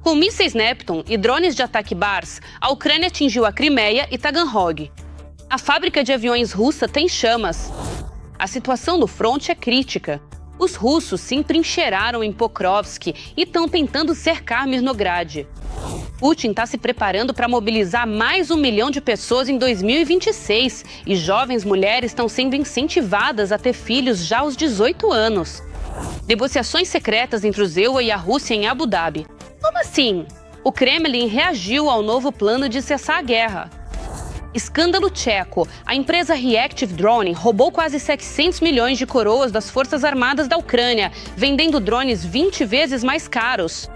Com mísseis Neptune e drones de ataque Bars, a Ucrânia atingiu a Crimeia e Taganrog. A fábrica de aviões russa tem chamas. A situação no fronte é crítica. Os russos se entrincheiraram em Pokrovsk e estão tentando cercar Mirnograd. Putin está se preparando para mobilizar mais 1 milhão de pessoas em 2026 e jovens mulheres estão sendo incentivadas a ter filhos já aos 18 anos. Negociações secretas entre o ZEUA e a Rússia em Abu Dhabi. Como assim? O Kremlin reagiu ao novo plano de cessar a guerra. Escândalo tcheco. A empresa Reactive Drone roubou quase 700 milhões de coroas das Forças Armadas da Ucrânia, vendendo drones 20 vezes mais caros.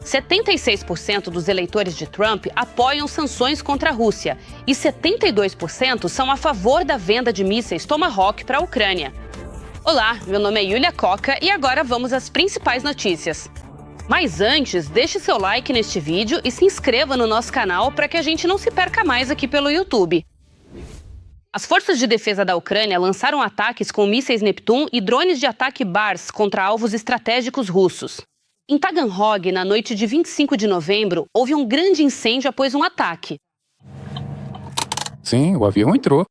76% dos eleitores de Trump apoiam sanções contra a Rússia e 72% são a favor da venda de mísseis Tomahawk para a Ucrânia. Olá, meu nome é Yulia Coca e agora vamos às principais notícias. Mas antes, deixe seu like neste vídeo e se inscreva no nosso canal para que a gente não se perca mais aqui pelo YouTube. As forças de defesa da Ucrânia lançaram ataques com mísseis Neptune e drones de ataque Bars contra alvos estratégicos russos. Em Taganrog, na noite de 25 de novembro, houve um grande incêndio após um ataque. Sim, o avião entrou.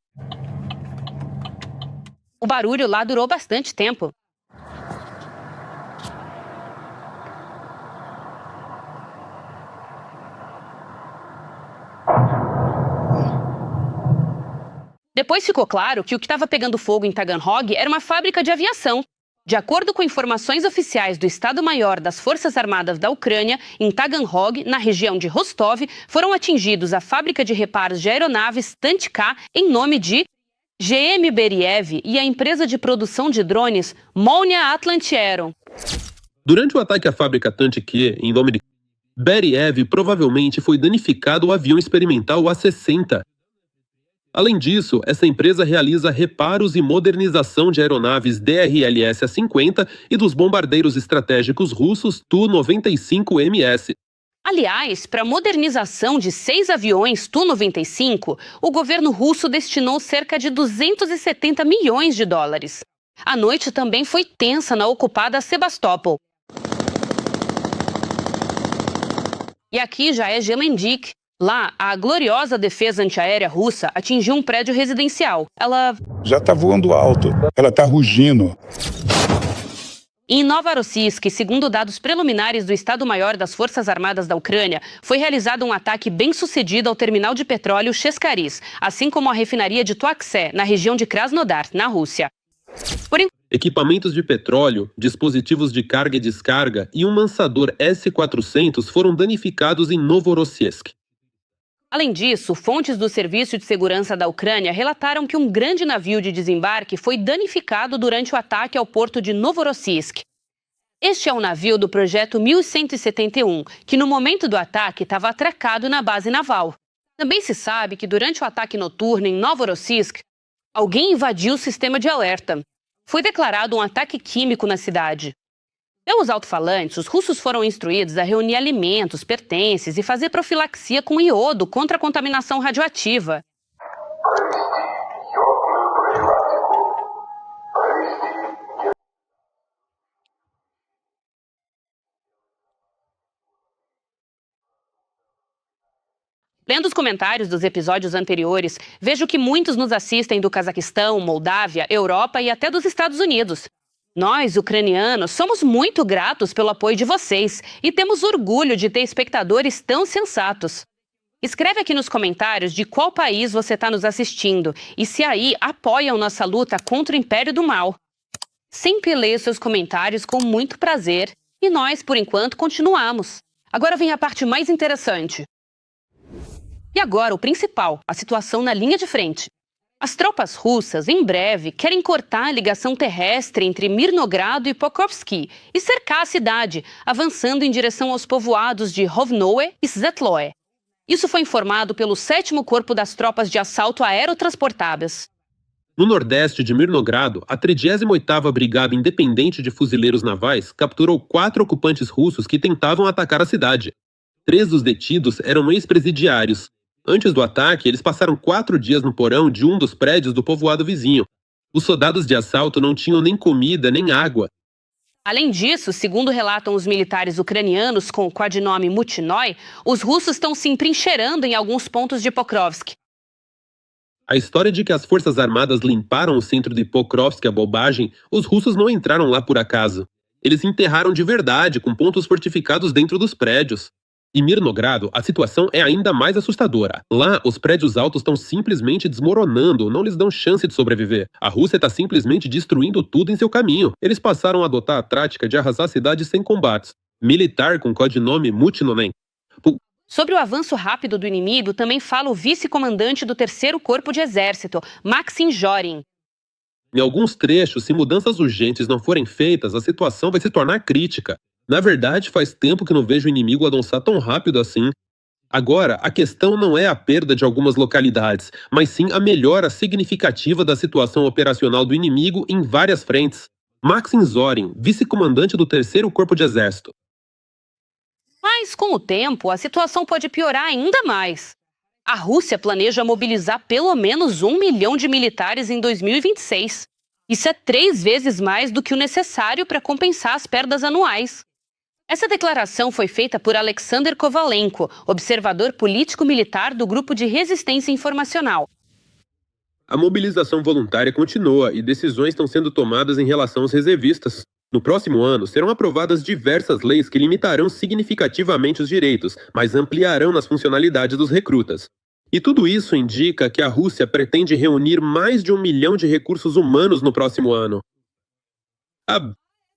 O barulho lá durou bastante tempo. Depois ficou claro que o que estava pegando fogo em Taganrog era uma fábrica de aviação. De acordo com informações oficiais do Estado-Maior das Forças Armadas da Ucrânia, em Taganrog, na região de Rostov, foram atingidos a fábrica de reparos de aeronaves Tantka, em nome de GM Beriev, e a empresa de produção de drones Molnia Atlantiaero. Durante o ataque à fábrica Tantka, em nome de Beriev, provavelmente foi danificado o avião experimental A-60. Além disso, essa empresa realiza reparos e modernização de aeronaves DRLS A-50 e dos bombardeiros estratégicos russos Tu-95MS. Aliás, para a modernização de 6 aviões Tu-95, o governo russo destinou cerca de 270 milhões de dólares. A noite também foi tensa na ocupada Sebastopol. E aqui já é Gelendik. Lá, a gloriosa defesa antiaérea russa atingiu um prédio residencial. Ela já está voando alto, ela está rugindo. Em Novorossiysk, segundo dados preliminares do Estado-Maior das Forças Armadas da Ucrânia, foi realizado um ataque bem-sucedido ao terminal de petróleo Cheskariz, assim como à refinaria de Tuapse, na região de Krasnodar, na Rússia. Equipamentos de petróleo, dispositivos de carga e descarga e um lançador S-400 foram danificados em Novorossiysk. Além disso, fontes do Serviço de Segurança da Ucrânia relataram que um grande navio de desembarque foi danificado durante o ataque ao porto de Novorossiysk. Este é um navio do projeto 1171, que no momento do ataque estava atracado na base naval. Também se sabe que durante o ataque noturno em Novorossiysk, alguém invadiu o sistema de alerta. Foi declarado um ataque químico na cidade. Pelos alto-falantes, os russos foram instruídos a reunir alimentos, pertences e fazer profilaxia com iodo contra a contaminação radioativa. Lendo os comentários dos episódios anteriores, vejo que muitos nos assistem do Cazaquistão, Moldávia, Europa e até dos Estados Unidos. Nós, ucranianos, somos muito gratos pelo apoio de vocês e temos orgulho de ter espectadores tão sensatos. Escreve aqui nos comentários de qual país você está nos assistindo e se aí apoiam nossa luta contra o Império do Mal. Sempre leio seus comentários com muito prazer e nós, por enquanto, continuamos. Agora vem a parte mais interessante. E agora o principal, a situação na linha de frente. As tropas russas, em breve, querem cortar a ligação terrestre entre Mirnogrado e Pokrovsk e cercar a cidade, avançando em direção aos povoados de Rovnoe e Svetloe. Isso foi informado pelo 7º Corpo das Tropas de Assalto Aerotransportadas. No nordeste de Mirnogrado, a 38ª Brigada Independente de Fuzileiros Navais capturou 4 ocupantes russos que tentavam atacar a cidade. 3 dos detidos eram ex-presidiários. Antes do ataque, eles passaram 4 dias no porão de um dos prédios do povoado vizinho. Os soldados de assalto não tinham nem comida nem água. Além disso, segundo relatam os militares ucranianos com o codinome Mutinoi, os russos estão se entrincheirando em alguns pontos de Pokrovsk. A história de que as forças armadas limparam o centro de Pokrovsk é bobagem. Os russos não entraram lá por acaso. Eles enterraram de verdade, com pontos fortificados dentro dos prédios. Em Mirnogrado, a situação é ainda mais assustadora. Lá, os prédios altos estão simplesmente desmoronando, não lhes dão chance de sobreviver. A Rússia está simplesmente destruindo tudo em seu caminho. Eles passaram a adotar a tática de arrasar cidades sem combates. Militar com codinome Mutinonen. Sobre o avanço rápido do inimigo, também fala o vice-comandante do 3º Corpo de Exército, Maxim Zorin. Em alguns trechos, se mudanças urgentes não forem feitas, a situação vai se tornar crítica. Na verdade, faz tempo que não vejo o inimigo avançar tão rápido assim. Agora, a questão não é a perda de algumas localidades, mas sim a melhora significativa da situação operacional do inimigo em várias frentes. Maxim Zorin, vice-comandante do 3º Corpo de Exército. Mas, com o tempo, a situação pode piorar ainda mais. A Rússia planeja mobilizar pelo menos 1 milhão de militares em 2026. Isso é 3 vezes mais do que o necessário para compensar as perdas anuais. Essa declaração foi feita por Alexander Kovalenko, observador político-militar do Grupo de Resistência Informacional. A mobilização voluntária continua e decisões estão sendo tomadas em relação aos reservistas. No próximo ano, serão aprovadas diversas leis que limitarão significativamente os direitos, mas ampliarão nas funcionalidades dos recrutas. E tudo isso indica que a Rússia pretende reunir mais de 1 milhão de recursos humanos no próximo ano.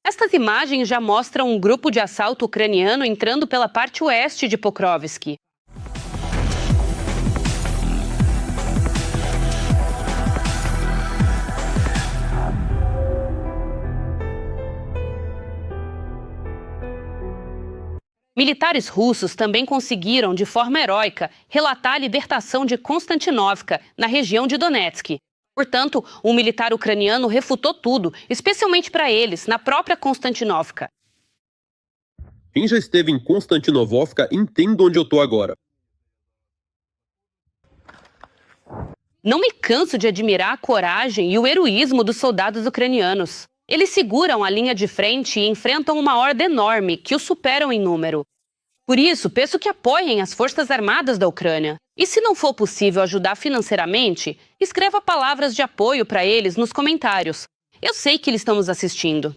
Estas imagens já mostram um grupo de assalto ucraniano entrando pela parte oeste de Pokrovsk. Militares russos também conseguiram, de forma heróica, relatar a libertação de Konstantinovka, na região de Donetsk. Portanto, um militar ucraniano refutou tudo, especialmente para eles, na própria Konstantinovka. Quem já esteve em Konstantinovka entende onde eu estou agora. Não me canso de admirar a coragem e o heroísmo dos soldados ucranianos. Eles seguram a linha de frente e enfrentam uma horda enorme que os superam em número. Por isso, peço que apoiem as Forças Armadas da Ucrânia. E se não for possível ajudar financeiramente, escreva palavras de apoio para eles nos comentários. Eu sei que eles estão nos assistindo.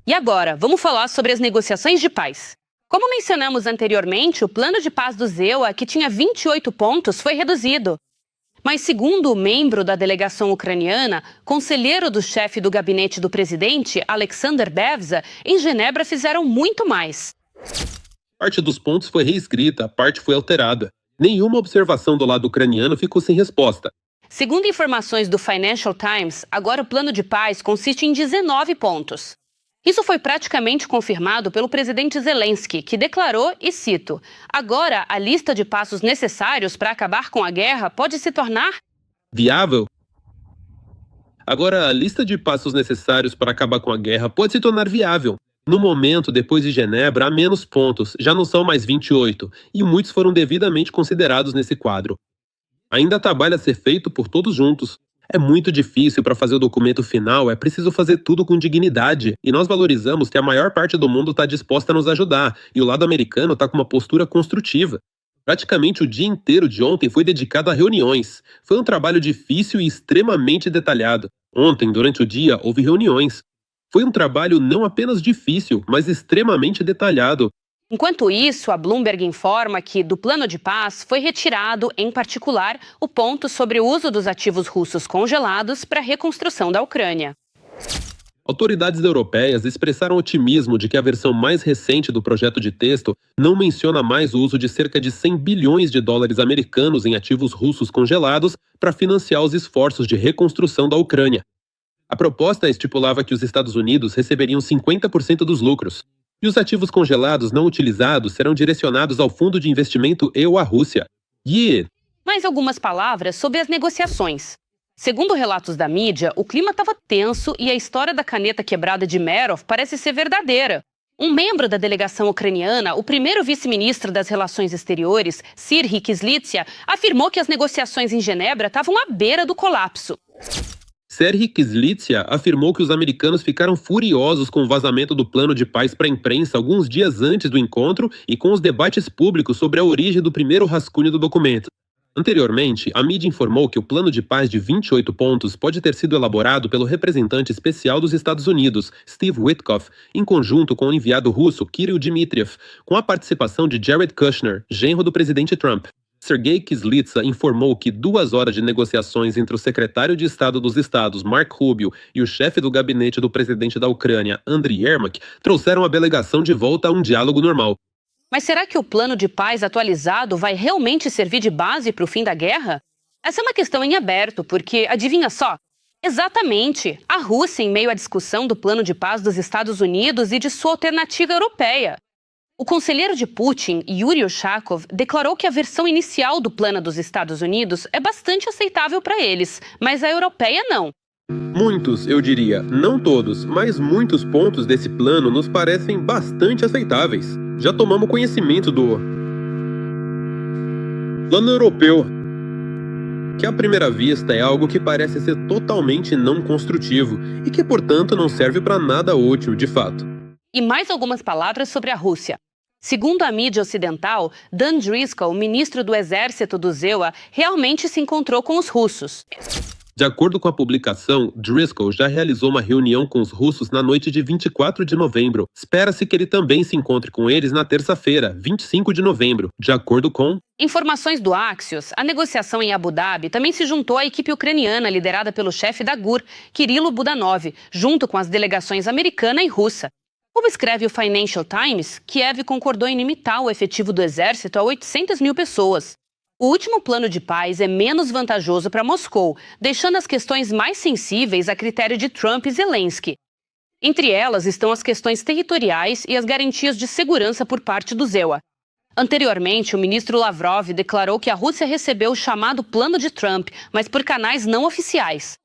E agora, vamos falar sobre as negociações de paz. Como mencionamos anteriormente, o plano de paz do ZEUA, que tinha 28 pontos, foi reduzido. Mas segundo o membro da delegação ucraniana, conselheiro do chefe do gabinete do presidente, Alexander Bevza, em Genebra fizeram muito mais. Parte dos pontos foi reescrita, parte foi alterada. Nenhuma observação do lado ucraniano ficou sem resposta. Segundo informações do Financial Times, agora o plano de paz consiste em 19 pontos. Isso foi praticamente confirmado pelo presidente Zelensky, que declarou, e cito, agora a lista de passos necessários para acabar com a guerra pode se tornar viável. Agora a lista de passos necessários para acabar com a guerra pode se tornar viável. No momento, depois de Genebra, há menos pontos, já não são mais 28, e muitos foram devidamente considerados nesse quadro. Ainda há trabalho a ser feito por todos juntos. É muito difícil para fazer o documento final, é preciso fazer tudo com dignidade, e nós valorizamos que a maior parte do mundo está disposta a nos ajudar, e o lado americano está com uma postura construtiva. Praticamente o dia inteiro de ontem foi dedicado a reuniões. Foi um trabalho difícil e extremamente detalhado. Ontem, durante o dia, houve reuniões. Foi um trabalho não apenas difícil, mas extremamente detalhado. Enquanto isso, a Bloomberg informa que, do plano de paz, foi retirado, em particular, o ponto sobre o uso dos ativos russos congelados para a reconstrução da Ucrânia. Autoridades europeias expressaram otimismo de que a versão mais recente do projeto de texto não menciona mais o uso de cerca de 100 bilhões de dólares americanos em ativos russos congelados para financiar os esforços de reconstrução da Ucrânia. A proposta estipulava que os Estados Unidos receberiam 50% dos lucros. E os ativos congelados não utilizados serão direcionados ao Fundo de Investimento e à Rússia. Mais algumas palavras sobre as negociações. Segundo relatos da mídia, o clima estava tenso e a história da caneta quebrada de Merov parece ser verdadeira. Um membro da delegação ucraniana, o primeiro vice-ministro das Relações Exteriores, Serhiy Kyslytsya, afirmou que as negociações em Genebra estavam à beira do colapso. Serhiy Kyslytsya afirmou que os americanos ficaram furiosos com o vazamento do plano de paz para a imprensa alguns dias antes do encontro e com os debates públicos sobre a origem do primeiro rascunho do documento. Anteriormente, a mídia informou que o plano de paz de 28 pontos pode ter sido elaborado pelo representante especial dos Estados Unidos, Steve Witkoff, em conjunto com o enviado russo Kirill Dmitriev, com a participação de Jared Kushner, genro do presidente Trump. Serhiy Kyslytsya informou que 2 horas de negociações entre o secretário de Estado dos Estados, Marco Rubio, e o chefe do gabinete do presidente da Ucrânia, Andriy Yermak, trouxeram a delegação de volta a um diálogo normal. Mas será que o plano de paz atualizado vai realmente servir de base para o fim da guerra? Essa é uma questão em aberto, porque, adivinha só? Exatamente, a Rússia em meio à discussão do plano de paz dos Estados Unidos e de sua alternativa europeia. O conselheiro de Putin, Yuri Ushakov, declarou que a versão inicial do plano dos Estados Unidos é bastante aceitável para eles, mas a europeia não. Muitos, eu diria, não todos, mas muitos pontos desse plano nos parecem bastante aceitáveis. Já tomamos conhecimento do plano europeu, que à primeira vista é algo que parece ser totalmente não construtivo e que, portanto, não serve para nada útil, de fato. E mais algumas palavras sobre a Rússia. Segundo a mídia ocidental, Dan Driscoll, ministro do Exército do ZEUA, realmente se encontrou com os russos. De acordo com a publicação, Driscoll já realizou uma reunião com os russos na noite de 24 de novembro. Espera-se que ele também se encontre com eles na terça-feira, 25 de novembro, de acordo com informações do Axios. A negociação em Abu Dhabi também se juntou à equipe ucraniana liderada pelo chefe da GUR, Kirilo Budanov, junto com as delegações americana e russa. Como escreve o Financial Times, Kiev concordou em limitar o efetivo do exército a 800 mil pessoas. O último plano de paz é menos vantajoso para Moscou, deixando as questões mais sensíveis a critério de Trump e Zelensky. Entre elas estão as questões territoriais e as garantias de segurança por parte do ZEUA. Anteriormente, o ministro Lavrov declarou que a Rússia recebeu o chamado plano de Trump, mas por canais não oficiais.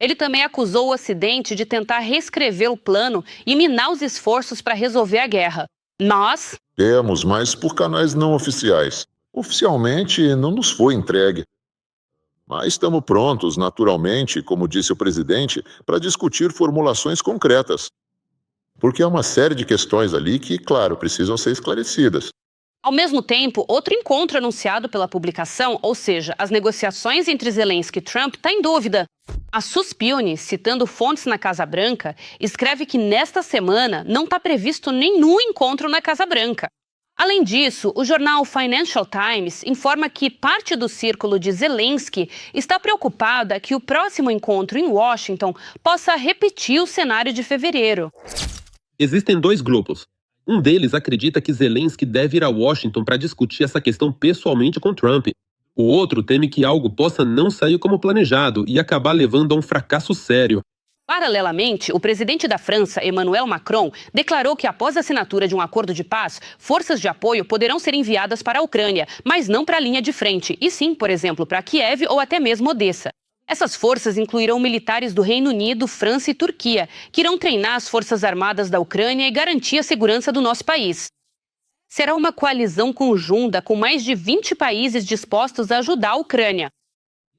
Ele também acusou o Ocidente de tentar reescrever o plano e minar os esforços para resolver a guerra. Nós temos, mas por canais não oficiais. Oficialmente não nos foi entregue. Mas estamos prontos, naturalmente, como disse o presidente, para discutir formulações concretas. Porque há uma série de questões ali que, claro, precisam ser esclarecidas. Ao mesmo tempo, outro encontro anunciado pela publicação, ou seja, as negociações entre Zelensky e Trump, está em dúvida. A Suspilne, citando fontes na Casa Branca, escreve que nesta semana não está previsto nenhum encontro na Casa Branca. Além disso, o jornal Financial Times informa que parte do círculo de Zelensky está preocupada que o próximo encontro em Washington possa repetir o cenário de fevereiro. Existem 2 grupos. Um deles acredita que Zelensky deve ir a Washington para discutir essa questão pessoalmente com Trump. O outro teme que algo possa não sair como planejado e acabar levando a um fracasso sério. Paralelamente, o presidente da França, Emmanuel Macron, declarou que após a assinatura de um acordo de paz, forças de apoio poderão ser enviadas para a Ucrânia, mas não para a linha de frente, e sim, por exemplo, para Kiev ou até mesmo Odessa. Essas forças incluirão militares do Reino Unido, França e Turquia, que irão treinar as forças armadas da Ucrânia e garantir a segurança do nosso país. Será uma coalizão conjunta com mais de 20 países dispostos a ajudar a Ucrânia.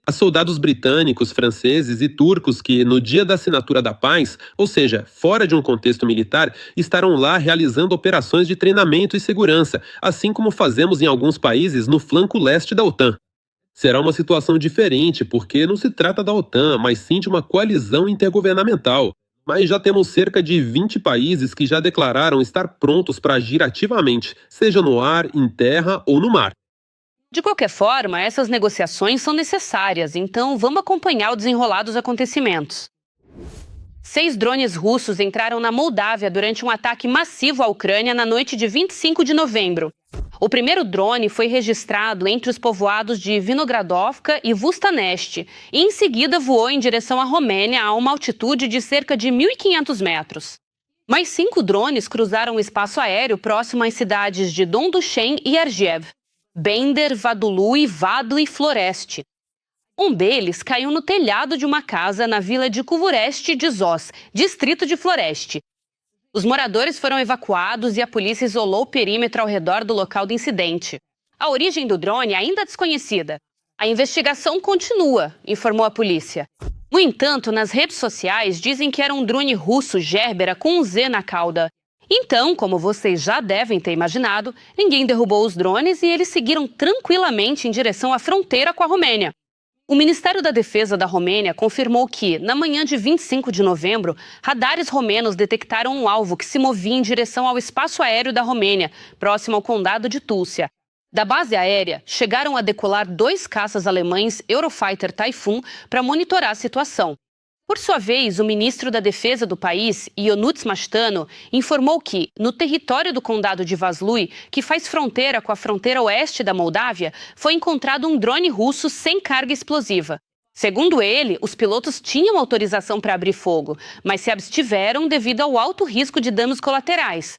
Há soldados britânicos, franceses e turcos que, no dia da assinatura da paz, ou seja, fora de um contexto militar, estarão lá realizando operações de treinamento e segurança, assim como fazemos em alguns países no flanco leste da OTAN. Será uma situação diferente, porque não se trata da OTAN, mas sim de uma coalizão intergovernamental. Mas já temos cerca de 20 países que já declararam estar prontos para agir ativamente, seja no ar, em terra ou no mar. De qualquer forma, essas negociações são necessárias, então vamos acompanhar o desenrolar dos acontecimentos. 6 drones russos entraram na Moldávia durante um ataque massivo à Ucrânia na noite de 25 de novembro. O primeiro drone foi registrado entre os povoados de Vinogradovka e Vustaneste e em seguida voou em direção à Romênia a uma altitude de cerca de 1.500 metros. Mais 5 drones cruzaram o espaço aéreo próximo às cidades de Donduchen e Argiev, Bender, Vadulu e Vadli Floreste. Um deles caiu no telhado de uma casa na vila de Kuvureste de Zos, distrito de Floreste. Os moradores foram evacuados e a polícia isolou o perímetro ao redor do local do incidente. A origem do drone é ainda desconhecida. A investigação continua, informou a polícia. No entanto, nas redes sociais dizem que era um drone russo Gerbera com um Z na cauda. Então, como vocês já devem ter imaginado, ninguém derrubou os drones e eles seguiram tranquilamente em direção à fronteira com a Romênia. O Ministério da Defesa da Romênia confirmou que, na manhã de 25 de novembro, radares romenos detectaram um alvo que se movia em direção ao espaço aéreo da Romênia, próximo ao condado de Túlcia. Da base aérea, chegaram a decolar 2 caças alemães Eurofighter Typhoon para monitorar a situação. Por sua vez, o ministro da Defesa do país, Ionut Mastano, informou que, no território do condado de Vaslui, que faz fronteira com a fronteira oeste da Moldávia, foi encontrado um drone russo sem carga explosiva. Segundo ele, os pilotos tinham autorização para abrir fogo, mas se abstiveram devido ao alto risco de danos colaterais.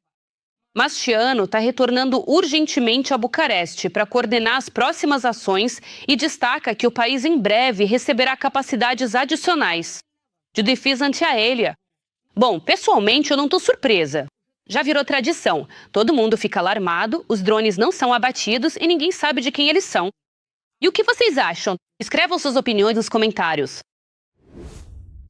Mastano está retornando urgentemente a Bucareste para coordenar as próximas ações e destaca que o país em breve receberá capacidades adicionais de defesa antiaérea. Bom, pessoalmente eu não estou surpresa. Já virou tradição. Todo mundo fica alarmado, os drones não são abatidos e ninguém sabe de quem eles são. E o que vocês acham? Escrevam suas opiniões nos comentários.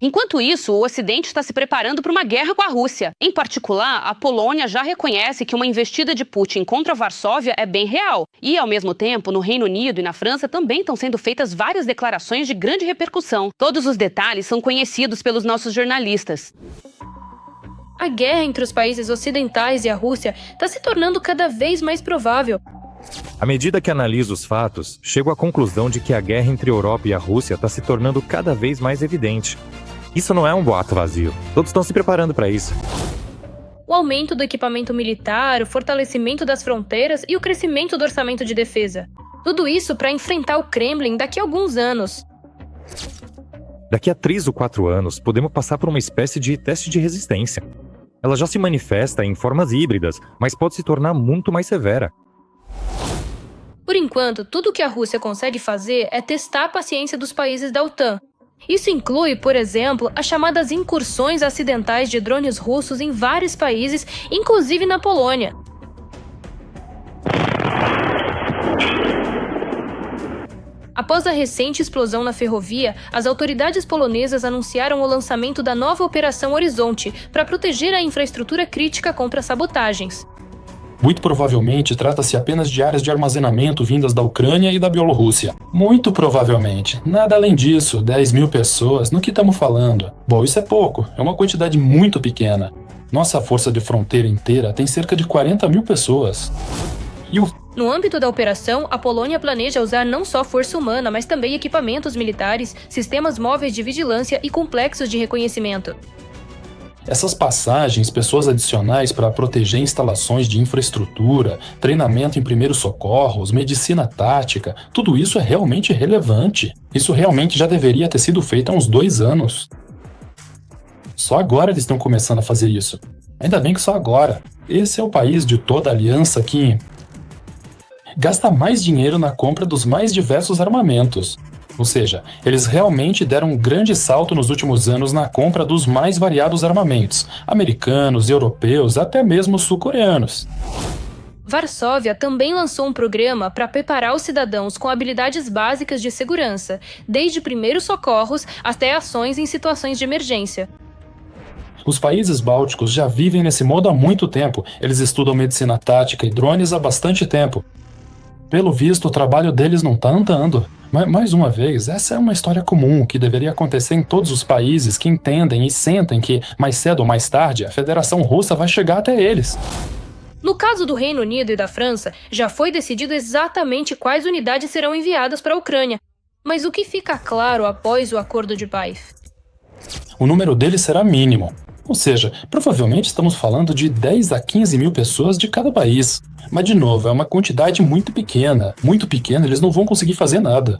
Enquanto isso, o Ocidente está se preparando para uma guerra com a Rússia. Em particular, a Polônia já reconhece que uma investida de Putin contra Varsóvia é bem real. E, ao mesmo tempo, no Reino Unido e na França também estão sendo feitas várias declarações de grande repercussão. Todos os detalhes são conhecidos pelos nossos jornalistas. A guerra entre os países ocidentais e a Rússia está se tornando cada vez mais provável. À medida que analiso os fatos, chego à conclusão de que a guerra entre a Europa e a Rússia está se tornando cada vez mais evidente. Isso não é um boato vazio. Todos estão se preparando para isso. O aumento do equipamento militar, o fortalecimento das fronteiras e o crescimento do orçamento de defesa. Tudo isso para enfrentar o Kremlin daqui a alguns anos. Daqui a 3 ou 4 anos, podemos passar por uma espécie de teste de resistência. Ela já se manifesta em formas híbridas, mas pode se tornar muito mais severa. Por enquanto, tudo o que a Rússia consegue fazer é testar a paciência dos países da OTAN. Isso inclui, por exemplo, as chamadas incursões acidentais de drones russos em vários países, inclusive na Polônia. Após a recente explosão na ferrovia, as autoridades polonesas anunciaram o lançamento da nova Operação Horizonte para proteger a infraestrutura crítica contra sabotagens. Muito provavelmente trata-se apenas de áreas de armazenamento vindas da Ucrânia e da Bielorrússia. Muito provavelmente. Nada além disso, 10 mil pessoas, no que estamos falando? Bom, isso é pouco, é uma quantidade muito pequena. Nossa força de fronteira inteira tem cerca de 40 mil pessoas. No âmbito da operação, a Polônia planeja usar não só força humana, mas também equipamentos militares, sistemas móveis de vigilância e complexos de reconhecimento. Essas passagens, pessoas adicionais para proteger instalações de infraestrutura, treinamento em primeiros socorros, medicina tática, tudo isso é realmente relevante. Isso realmente já deveria ter sido feito há uns 2 anos. Só agora eles estão começando a fazer isso. Ainda bem que só agora. Esse é o país de toda a aliança que gasta mais dinheiro na compra dos mais diversos armamentos. Ou seja, eles realmente deram um grande salto nos últimos anos na compra dos mais variados armamentos, americanos, europeus, até mesmo sul-coreanos. Varsóvia também lançou um programa para preparar os cidadãos com habilidades básicas de segurança, desde primeiros socorros até ações em situações de emergência. Os países bálticos já vivem nesse modo há muito tempo. Eles estudam medicina tática e drones há bastante tempo. Pelo visto, o trabalho deles não está andando. Mas, mais uma vez, essa é uma história comum que deveria acontecer em todos os países que entendem e sentem que, mais cedo ou mais tarde, a Federação Russa vai chegar até eles. No caso do Reino Unido e da França, já foi decidido exatamente quais unidades serão enviadas para a Ucrânia. Mas o que fica claro após o acordo de paz? O número deles será mínimo. Ou seja, provavelmente estamos falando de 10 a 15 mil pessoas de cada país. Mas, de novo, é uma quantidade muito pequena. Muito pequena, eles não vão conseguir fazer nada.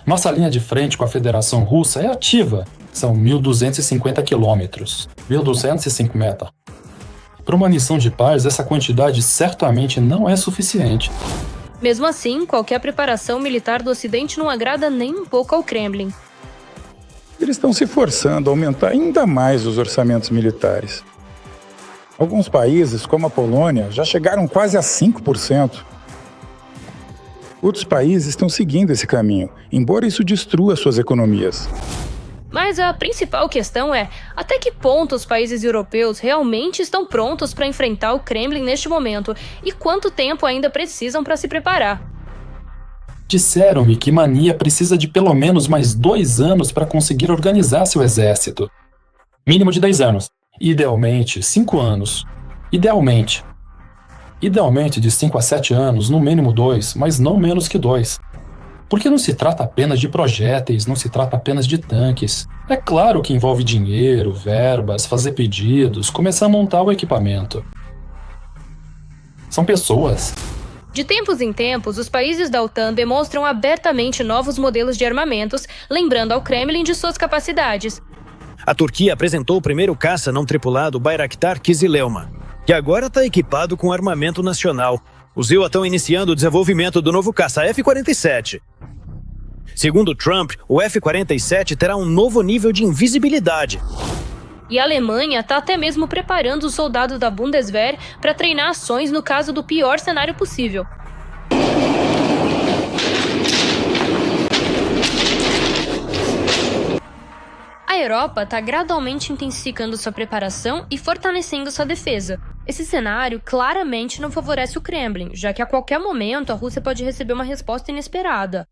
Nossa linha de frente com a Federação Russa é ativa. São 1.250 quilômetros. 1.250. Para uma missão de paz, essa quantidade certamente não é suficiente. Mesmo assim, qualquer preparação militar do Ocidente não agrada nem um pouco ao Kremlin. Eles estão se forçando a aumentar ainda mais os orçamentos militares. Alguns países, como a Polônia, já chegaram quase a 5%. Outros países estão seguindo esse caminho, embora isso destrua suas economias. Mas a principal questão é, até que ponto os países europeus realmente estão prontos para enfrentar o Kremlin neste momento e quanto tempo ainda precisam para se preparar? Disseram-me que Mania precisa de pelo menos mais 2 anos para conseguir organizar seu exército. Mínimo de 10 anos. Idealmente, 5 anos. Idealmente de 5 a 7 anos, no mínimo 2, mas não menos que 2. Porque não se trata apenas de projéteis, não se trata apenas de tanques. É claro que envolve dinheiro, verbas, fazer pedidos, começar a montar o equipamento. São pessoas. De tempos em tempos, os países da OTAN demonstram abertamente novos modelos de armamentos, lembrando ao Kremlin de suas capacidades. A Turquia apresentou o primeiro caça não tripulado Bayraktar Kızılelma, que agora está equipado com armamento nacional. Os ZIL estão iniciando o desenvolvimento do novo caça F-47. Segundo Trump, o F-47 terá um novo nível de invisibilidade. E a Alemanha está até mesmo preparando os soldados da Bundeswehr para treinar ações no caso do pior cenário possível. A Europa está gradualmente intensificando sua preparação e fortalecendo sua defesa. Esse cenário claramente não favorece o Kremlin, já que a qualquer momento a Rússia pode receber uma resposta inesperada.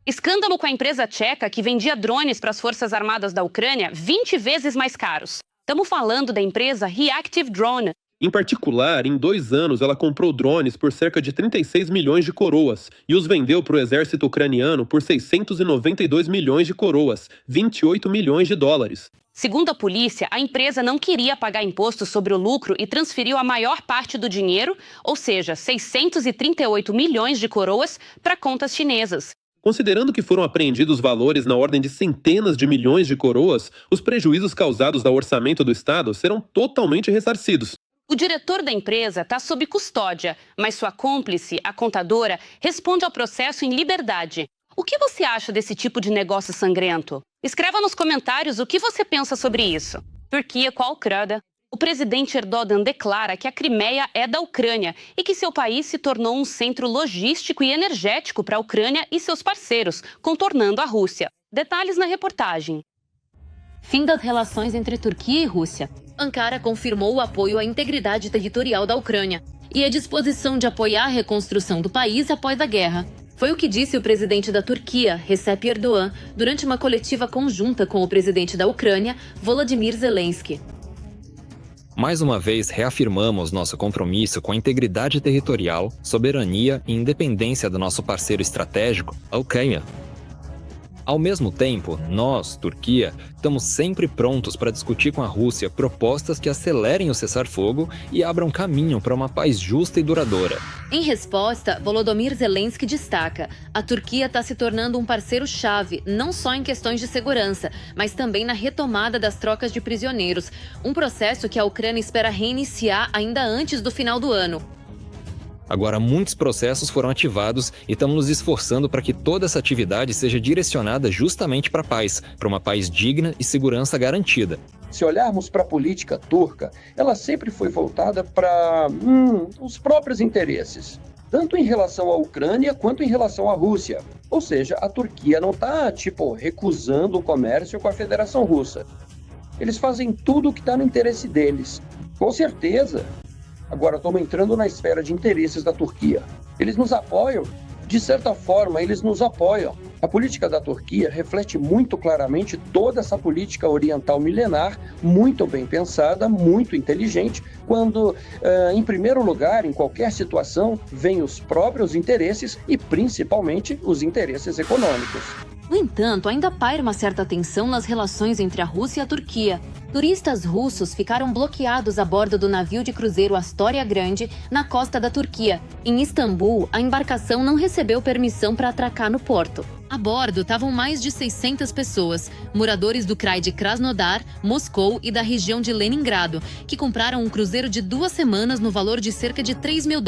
Escândalo com a empresa tcheca que vendia drones para as Forças Armadas da Ucrânia 20 vezes mais caros. Estamos falando da empresa Reactive Drone. Em particular, em 2 anos, ela comprou drones por cerca de 36 milhões de coroas e os vendeu para o exército ucraniano por 692 milhões de coroas, 28 milhões de dólares. Segundo a polícia, a empresa não queria pagar imposto sobre o lucro e transferiu a maior parte do dinheiro, ou seja, 638 milhões de coroas, para contas chinesas. Considerando que foram apreendidos valores na ordem de centenas de milhões de coroas, os prejuízos causados ao orçamento do Estado serão totalmente ressarcidos. O diretor da empresa está sob custódia, mas sua cúmplice, a contadora, responde ao processo em liberdade. O que você acha desse tipo de negócio sangrento? Escreva nos comentários o que você pensa sobre isso. Turquia com a Ucrânia. O presidente Erdogan declara que a Crimeia é da Ucrânia e que seu país se tornou um centro logístico e energético para a Ucrânia e seus parceiros, contornando a Rússia. Detalhes na reportagem. Fim das relações entre Turquia e Rússia. Ankara confirmou o apoio à integridade territorial da Ucrânia e a disposição de apoiar a reconstrução do país após a guerra. Foi o que disse o presidente da Turquia, Recep Erdogan, durante uma coletiva conjunta com o presidente da Ucrânia, Volodymyr Zelensky. Mais uma vez, reafirmamos nosso compromisso com a integridade territorial, soberania e independência do nosso parceiro estratégico, a Ucrânia. Ao mesmo tempo, nós, Turquia, estamos sempre prontos para discutir com a Rússia propostas que acelerem o cessar-fogo e abram caminho para uma paz justa e duradoura. Em resposta, Volodymyr Zelensky destaca: a Turquia está se tornando um parceiro-chave, não só em questões de segurança, mas também na retomada das trocas de prisioneiros, um processo que a Ucrânia espera reiniciar ainda antes do final do ano. Agora, muitos processos foram ativados e estamos nos esforçando para que toda essa atividade seja direcionada justamente para a paz, para uma paz digna e segurança garantida. Se olharmos para a política turca, ela sempre foi voltada para os próprios interesses, tanto em relação à Ucrânia quanto em relação à Rússia. Ou seja, a Turquia não está, recusando o comércio com a Federação Russa. Eles fazem tudo o que está no interesse deles. Com certeza. Agora, estamos entrando na esfera de interesses da Turquia. Eles nos apoiam. De certa forma, eles nos apoiam. A política da Turquia reflete muito claramente toda essa política oriental milenar, muito bem pensada, muito inteligente, quando, em primeiro lugar, em qualquer situação, vêm os próprios interesses e, principalmente, os interesses econômicos. No entanto, ainda paira uma certa tensão nas relações entre a Rússia e a Turquia. Turistas russos ficaram bloqueados a bordo do navio de cruzeiro Astoria Grande, na costa da Turquia. Em Istambul, a embarcação não recebeu permissão para atracar no porto. A bordo estavam mais de 600 pessoas, moradores do Krai de Krasnodar, Moscou e da região de Leningrado, que compraram um cruzeiro de 2 semanas no valor de cerca de $3 mil.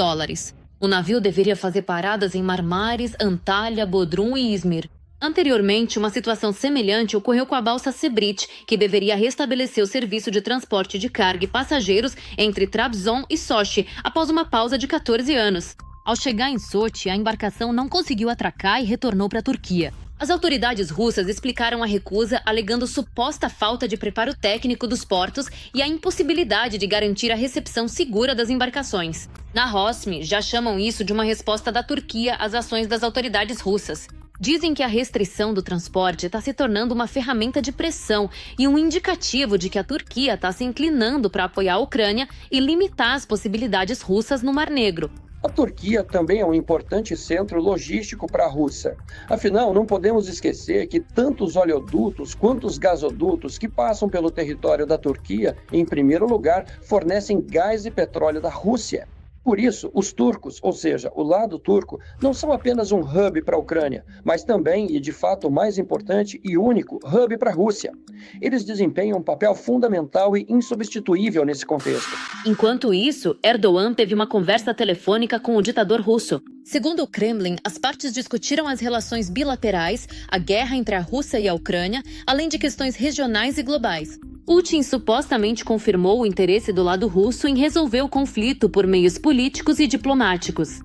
O navio deveria fazer paradas em Marmaris, Antalya, Bodrum e Izmir. Anteriormente, uma situação semelhante ocorreu com a balsa Sebrit, que deveria restabelecer o serviço de transporte de carga e passageiros entre Trabzon e Sochi, após uma pausa de 14 anos. Ao chegar em Sochi, a embarcação não conseguiu atracar e retornou para a Turquia. As autoridades russas explicaram a recusa alegando suposta falta de preparo técnico dos portos e a impossibilidade de garantir a recepção segura das embarcações. Na Rosmi, já chamam isso de uma resposta da Turquia às ações das autoridades russas. Dizem que a restrição do transporte está se tornando uma ferramenta de pressão e um indicativo de que a Turquia está se inclinando para apoiar a Ucrânia e limitar as possibilidades russas no Mar Negro. A Turquia também é um importante centro logístico para a Rússia. Afinal, não podemos esquecer que tanto os oleodutos quanto os gasodutos que passam pelo território da Turquia, em primeiro lugar, fornecem gás e petróleo da Rússia. Por isso, os turcos, ou seja, o lado turco, não são apenas um hub para a Ucrânia, mas também, e de fato o mais importante e único, hub para a Rússia. Eles desempenham um papel fundamental e insubstituível nesse contexto. Enquanto isso, Erdogan teve uma conversa telefônica com o ditador russo. Segundo o Kremlin, as partes discutiram as relações bilaterais, a guerra entre a Rússia e a Ucrânia, além de questões regionais e globais. Putin supostamente confirmou o interesse do lado russo em resolver o conflito por meios políticos e diplomáticos.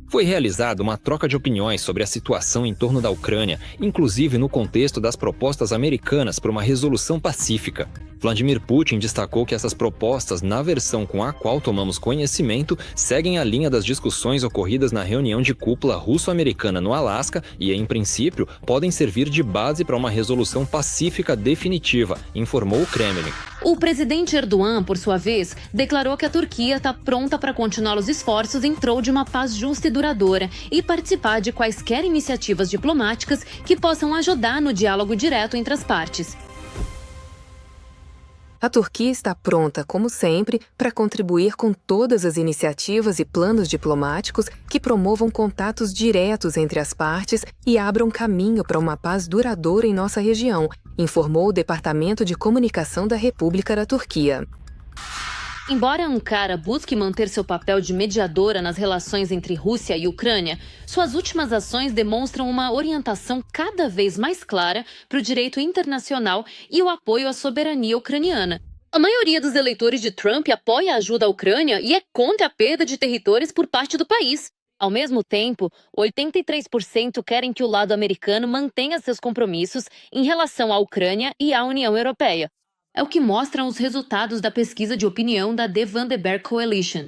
Foi realizada uma troca de opiniões sobre a situação em torno da Ucrânia, inclusive no contexto das propostas americanas para uma resolução pacífica. Vladimir Putin destacou que essas propostas, na versão com a qual tomamos conhecimento, seguem a linha das discussões ocorridas na reunião de cúpula russo-americana no Alasca e, em princípio, podem servir de base para uma resolução pacífica definitiva, informou o Kremlin. O presidente Erdogan, por sua vez, declarou que a Turquia está pronta para continuar os esforços em prol de uma paz justa e duradoura e participar de quaisquer iniciativas diplomáticas que possam ajudar no diálogo direto entre as partes. A Turquia está pronta, como sempre, para contribuir com todas as iniciativas e planos diplomáticos que promovam contatos diretos entre as partes e abram caminho para uma paz duradoura em nossa região, informou o Departamento de Comunicação da República da Turquia. Embora Ankara busque manter seu papel de mediadora nas relações entre Rússia e Ucrânia, suas últimas ações demonstram uma orientação cada vez mais clara para o direito internacional e o apoio à soberania ucraniana. A maioria dos eleitores de Trump apoia a ajuda à Ucrânia e é contra a perda de territórios por parte do país. Ao mesmo tempo, 83% querem que o lado americano mantenha seus compromissos em relação à Ucrânia e à União Europeia. É o que mostram os resultados da pesquisa de opinião da The Vandenberg Coalition.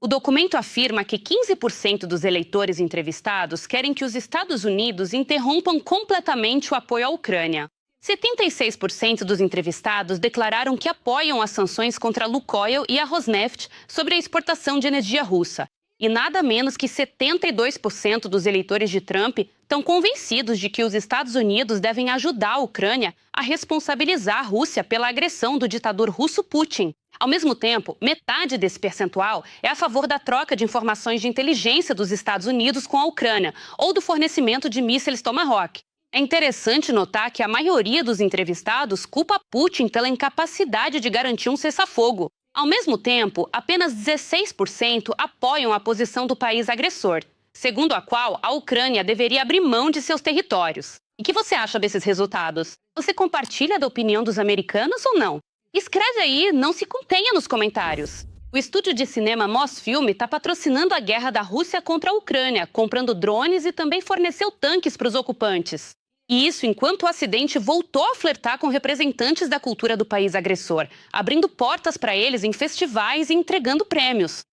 O documento afirma que 15% dos eleitores entrevistados querem que os Estados Unidos interrompam completamente o apoio à Ucrânia. 76% dos entrevistados declararam que apoiam as sanções contra a Lukoil e a Rosneft sobre a exportação de energia russa. E nada menos que 72% dos eleitores de Trump estão convencidos de que os Estados Unidos devem ajudar a Ucrânia a responsabilizar a Rússia pela agressão do ditador russo Putin. Ao mesmo tempo, metade desse percentual é a favor da troca de informações de inteligência dos Estados Unidos com a Ucrânia ou do fornecimento de mísseis Tomahawk. É interessante notar que a maioria dos entrevistados culpa Putin pela incapacidade de garantir um cessar-fogo. Ao mesmo tempo, apenas 16% apoiam a posição do país agressor, segundo a qual a Ucrânia deveria abrir mão de seus territórios. E o que você acha desses resultados? Você compartilha da opinião dos americanos ou não? Escreve aí, não se contenha nos comentários. O estúdio de cinema Mosfilm está patrocinando a guerra da Rússia contra a Ucrânia, comprando drones e também forneceu tanques para os ocupantes. E isso enquanto o Ocidente voltou a flertar com representantes da cultura do país agressor, abrindo portas para eles em festivais e entregando prêmios.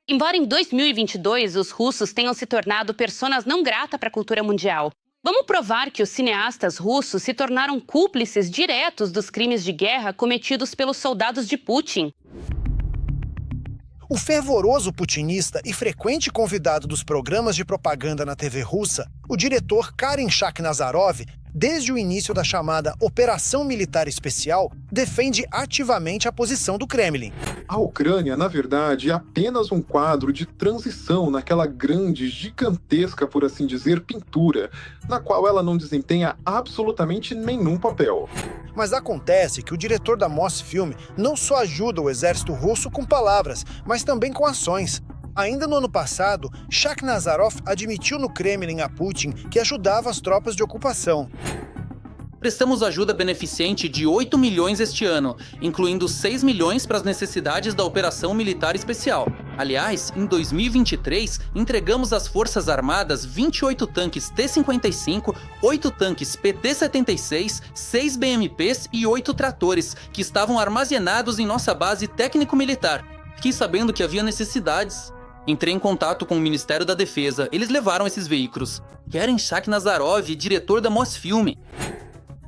Embora em 2022 os russos tenham se tornado personas não grata para a cultura mundial, vamos provar que os cineastas russos se tornaram cúmplices diretos dos crimes de guerra cometidos pelos soldados de Putin. O fervoroso putinista e frequente convidado dos programas de propaganda na TV russa, o diretor Karen Shakhnazarov, desde o início da chamada Operação Militar Especial, defende ativamente a posição do Kremlin. A Ucrânia, na verdade, é apenas um quadro de transição naquela grande, gigantesca, por assim dizer, pintura, na qual ela não desempenha absolutamente nenhum papel. Mas acontece que o diretor da Mosfilm não só ajuda o exército russo com palavras, mas também com ações. Ainda no ano passado, Shakhnazarov admitiu no Kremlin a Putin que ajudava as tropas de ocupação. Prestamos ajuda beneficente de 8 milhões este ano, incluindo 6 milhões para as necessidades da Operação Militar Especial. Aliás, em 2023, entregamos às Forças Armadas 28 tanques T-55, 8 tanques PT-76, 6 BMPs e 8 tratores, que estavam armazenados em nossa base técnico-militar. Fiquei sabendo que havia necessidades. Entrei em contato com o Ministério da Defesa. Eles levaram esses veículos. Keren Shakhnazarov, diretor da Mosfilm.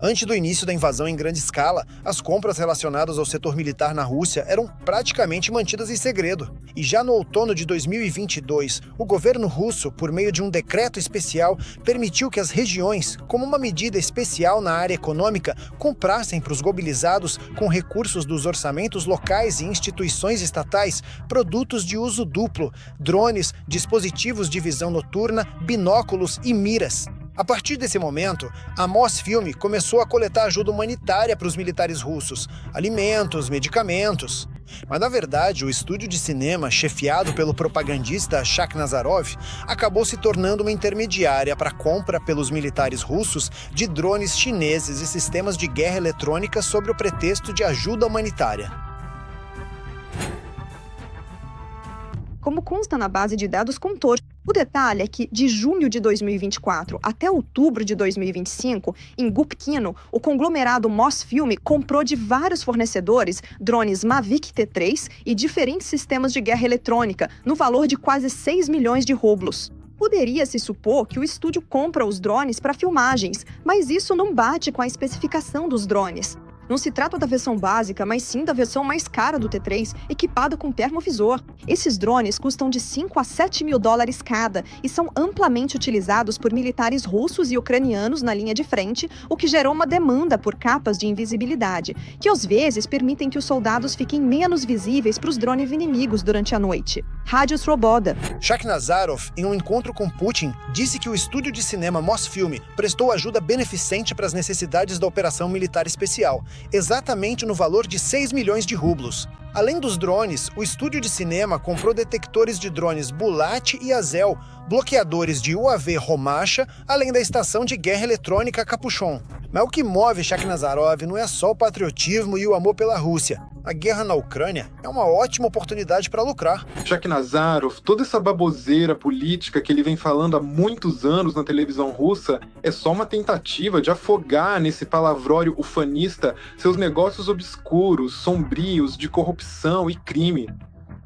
Antes do início da invasão em grande escala, as compras relacionadas ao setor militar na Rússia eram praticamente mantidas em segredo. E já no outono de 2022, o governo russo, por meio de um decreto especial, permitiu que as regiões, como uma medida especial na área econômica, comprassem para os mobilizados, com recursos dos orçamentos locais e instituições estatais, produtos de uso duplo, drones, dispositivos de visão noturna, binóculos e miras. A partir desse momento, a Mosfilm começou a coletar ajuda humanitária para os militares russos, alimentos, medicamentos. Mas, na verdade, o estúdio de cinema, chefiado pelo propagandista Shakhnazarov, acabou se tornando uma intermediária para a compra pelos militares russos de drones chineses e sistemas de guerra eletrônica sob o pretexto de ajuda humanitária. Como consta na base de dados Contor. O detalhe é que, de junho de 2024 até outubro de 2025, em Gubkino, o conglomerado Mosfilm comprou de vários fornecedores drones Mavic T3 e diferentes sistemas de guerra eletrônica, no valor de quase 6 milhões de rublos. Poderia-se supor que o estúdio compra os drones para filmagens, mas isso não bate com a especificação dos drones. Não se trata da versão básica, mas sim da versão mais cara do T3, equipada com termovisor. Esses drones custam de 5 a 7 mil dólares cada e são amplamente utilizados por militares russos e ucranianos na linha de frente, o que gerou uma demanda por capas de invisibilidade, que às vezes permitem que os soldados fiquem menos visíveis para os drones inimigos durante a noite. Rádio Svoboda. Shakhnazarov, em um encontro com Putin, disse que o estúdio de cinema Mosfilm prestou ajuda beneficente para as necessidades da operação militar especial, exatamente no valor de 6 milhões de rublos. Além dos drones, o estúdio de cinema comprou detectores de drones Bulat e Azel, bloqueadores de UAV Romacha, além da estação de guerra eletrônica Capuchon. Mas o que move Shakhnazarov não é só o patriotismo e o amor pela Rússia. A guerra na Ucrânia é uma ótima oportunidade para lucrar. Shakhnazarov, toda essa baboseira política que ele vem falando há muitos anos na televisão russa é só uma tentativa de afogar nesse palavrório ufanista seus negócios obscuros, sombrios, de corrupção e crime.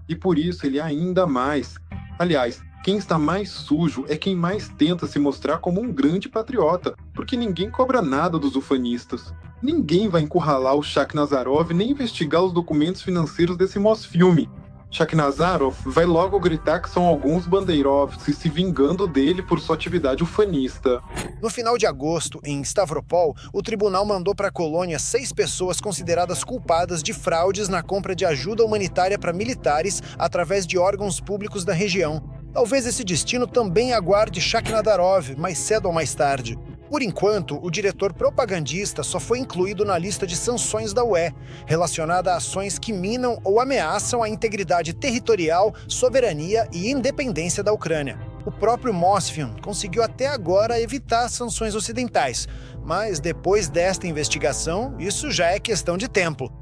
E por isso ele é ainda mais. Aliás, quem está mais sujo é quem mais tenta se mostrar como um grande patriota, porque ninguém cobra nada dos ufanistas. Ninguém vai encurralar o Shakhnazarov nem investigar os documentos financeiros desse Mosfilm. Shakhnazarov vai logo gritar que são alguns bandeirovs se vingando dele por sua atividade ufanista. No final de agosto, em Stavropol, o tribunal mandou para a colônia 6 pessoas consideradas culpadas de fraudes na compra de ajuda humanitária para militares através de órgãos públicos da região. Talvez esse destino também aguarde Shakhnazarov mais cedo ou mais tarde. Por enquanto, o diretor propagandista só foi incluído na lista de sanções da UE, relacionada a ações que minam ou ameaçam a integridade territorial, soberania e independência da Ucrânia. O próprio Mosfilm conseguiu até agora evitar sanções ocidentais, mas depois desta investigação, isso já é questão de tempo.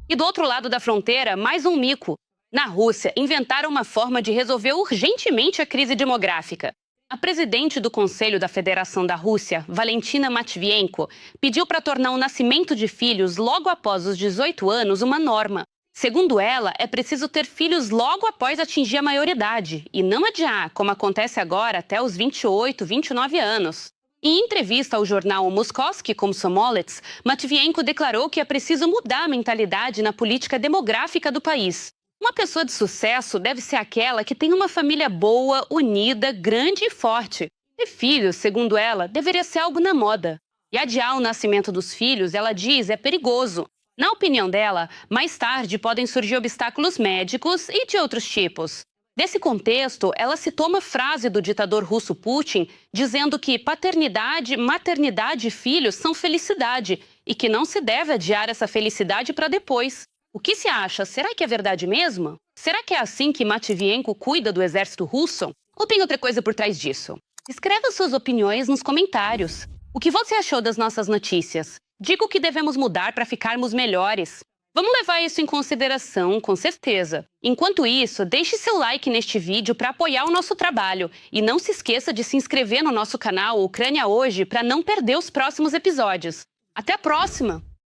E do outro lado da fronteira, mais um mico. Na Rússia, inventaram uma forma de resolver urgentemente a crise demográfica. A presidente do Conselho da Federação da Rússia, Valentina Matvienko, pediu para tornar o nascimento de filhos logo após os 18 anos uma norma. Segundo ela, é preciso ter filhos logo após atingir a maioridade, e não adiar, como acontece agora, até os 28, 29 anos. Em entrevista ao jornal Moskovsky Komsomolets, Matvienko declarou que é preciso mudar a mentalidade na política demográfica do país. Uma pessoa de sucesso deve ser aquela que tem uma família boa, unida, grande e forte. Ter filhos, segundo ela, deveria ser algo na moda. E adiar o nascimento dos filhos, ela diz, é perigoso. Na opinião dela, mais tarde podem surgir obstáculos médicos e de outros tipos. Nesse contexto, ela citou uma frase do ditador russo Putin, dizendo que paternidade, maternidade e filhos são felicidade e que não se deve adiar essa felicidade para depois. O que se acha? Será que é verdade mesmo? Será que é assim que Matvienko cuida do exército russo? Ou tem outra coisa por trás disso? Escreva suas opiniões nos comentários. O que você achou das nossas notícias? Diga o que devemos mudar para ficarmos melhores. Vamos levar isso em consideração, com certeza. Enquanto isso, deixe seu like neste vídeo para apoiar o nosso trabalho. E não se esqueça de se inscrever no nosso canal Ucrânia Hoje para não perder os próximos episódios. Até a próxima!